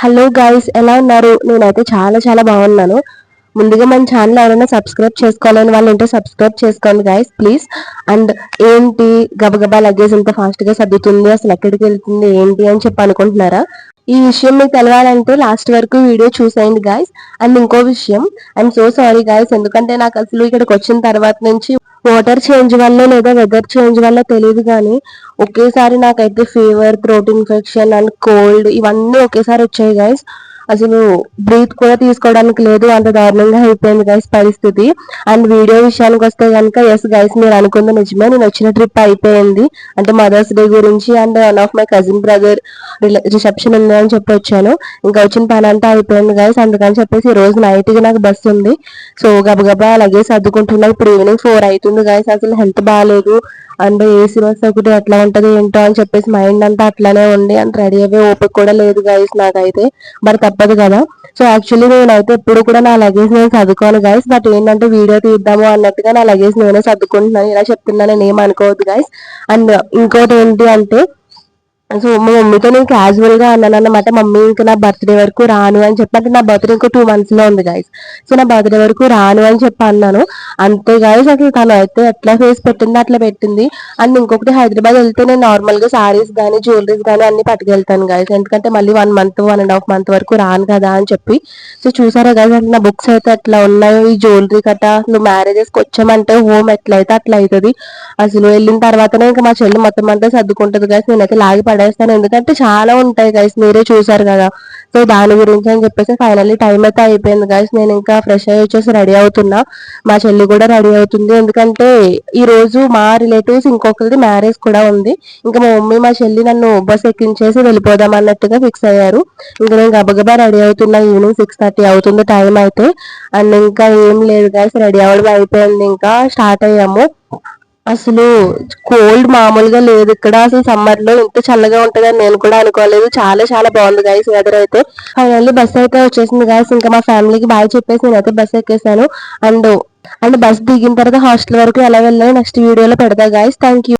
Hello guys, ఎలా ఉన్నారు? నేనైతే చాలా చాలా బాగున్నాను. ముందుగా మన ఛానల్ ఎవరైనా సబ్స్క్రైబ్ చేసుకోవాలని వాళ్ళు ఉంటే సబ్స్క్రైబ్ చేసుకోండి గైస్ ప్లీజ్. అండ్ ఏంటి గబగబా లగేజ్ ఇంత ఫాస్ట్ గా సర్దుతుంది, అసలు ఎక్కడికి వెళ్తుంది ఏంటి అని చెప్పి అనుకుంటున్నారా? ఈ విషయం మీకు తెలవాలంటే లాస్ట్ వరకు వీడియో చూసేయండి గైస్. అండ్ ఇంకో విషయం, ఐఎమ్ సో సారీ గైస్, ఎందుకంటే నాకు అసలు ఇక్కడికి వచ్చిన తర్వాత నుంచి వాటర్ చేంజ్ వల్ల లేదా వెదర్ చేంజ్ వల్ల తెలియదు కానీ ఒకేసారి నాకైతే fever, throat infection and cold ఇవన్నీ ఒకేసారి వచ్చాయి గైస్. అసలు బ్రీత్ కూడా తీసుకోవడానికి లేదు, అంత దారుణంగా అయిపోయింది గైస్ పరిస్థితి. అండ్ వీడియో విషయానికి వస్తే కనుక ఎస్ గైస్, మీరు అనుకుంది నిజమే, నేను వచ్చిన ట్రిప్ అయిపోయింది. అంటే మదర్స్ డే గురించి and one of my cousin brother reception ఉంది అని చెప్పి వచ్చాను. ఇంకా వచ్చిన పని అంతా అయిపోయింది గైస్. అందుకని చెప్పేసి ఈ రోజు నైట్ కి నాకు బస్సు ఉంది. సో గబగబా అలాగే సర్దుకుంటున్నాను. ఇప్పుడు ఈవినింగ్ 4 అవుతుంది గైస్. అసలు హెల్త్ బాగాలేదు అండ్ ఏసీ బస్ ఒకటి ఎట్లా ఉంటది ఏంటో అని చెప్పేసి మైండ్ అంతా అట్లానే ఉంది. అండ్ రెడీ అయ్యే ఓపిక కూడా లేదు గైస్ నాకైతే, మరి తప్పదు కదా. సో యాక్చువల్లీ నేనైతే ఎప్పుడు కూడా నా లగేజ్ నేను సర్దుకోను గైస్, బట్ ఏంటంటే వీడియో తీద్దాము అన్నట్టుగా నా లగేజ్ నేనే సర్దుకుంటున్నాను. ఇలా చెప్తున్నాను నేను ఏమనుకోవద్దు గైస్. అండ్ ఇంకోటి ఏంటి అంటే, సో మా మమ్మీతో నేను క్యాజువల్ గా అన్నాను అన్నమాట, మమ్మీ ఇంకా నా బర్త్డే వరకు రాను అని చెప్పి. అంటే నా బర్త్డే ఇంకో 2 months లో ఉంది గైస్. సో నా బర్త్డే వరకు రాను అని చెప్పి అన్నాను. అంతే గైస్, అసలు తను అయితే ఎట్లా ఫేస్ పెట్టిందో అట్లా పెట్టింది. అండ్ ఇంకొకటి, హైదరాబాద్ వెళ్తే నేను నార్మల్ గా సారీస్ కానీ జ్యువెలరీస్ కానీ అన్ని పట్టుకెళ్తాను గైస్, ఎందుకంటే మళ్ళీ 1 month 1.5 month వరకు రాను కదా అని చెప్పి. సో చూసారా గైస్, అంటే నా బుక్స్ అయితే ఎట్లా ఉన్నాయో, ఈ జ్యువెలరీ కట్ట నువ్వు మ్యారేజెస్ కి వచ్చామంటే హోమ్ ఎట్లయితే అట్లా అవుతుంది. అసలు వెళ్ళిన తర్వాతనే ఇంకా మా చెల్లి మొత్తం అంతా సర్దుకుంటది గైస్, నేనైతే లాగి పడేస్తాను, ఎందుకంటే చాలా ఉంటాయి గైస్, మీరే చూసారు కదా. సో దాని గురించి అని చెప్పేసి ఫైనల్లీ టైం అయితే అయిపోయింది గైస్. నేను ఇంకా ఫ్రెష్ అయ్యి వచ్చేసి రెడీ అవుతున్నా. మా చెల్లి కూడా రెడీ అవుతుంది, ఎందుకంటే ఈ రోజు మా రిలేటివ్స్ ఇంకొకరిది మ్యారేజ్ కూడా ఉంది. ఇంకా మా మమ్మీ మా చెల్లి నన్ను బస్ ఎక్కించేసి వెళ్ళిపోదాం అన్నట్టుగా ఫిక్స్ అయ్యారు. ఇంకా నేను గబగబా రెడీ అవుతున్నా. ఈవినింగ్ 6:30 అవుతుంది టైం అయితే. అండ్ ఇంకా ఏం లేదు గైస్, రెడీ అవ్వడం అయిపోయింది, ఇంకా స్టార్ట్ అయ్యాము. అసలు కోల్డ్ మామూలుగా లేదు ఇక్కడ. అసలు సమ్మర్ లో ఇంత చల్లగా ఉంటుందని నేను కూడా అనుకోలేదు. చాలా చాలా బాగుంది గైస్ వెదర్ అయితే. ఫైనల్లీ బస్ అయితే వచ్చేసింది గైస్. ఇంకా మా ఫ్యామిలీకి బాయ్ చెప్పేసి నేనైతే బస్ ఎక్కేసాను. అండ్ బస్ దిగిన తర్వాత హాస్టల్ వరకు ఎలా వెళ్ళాలో నెక్స్ట్ వీడియోలో పెడతా గైస్. Thank you.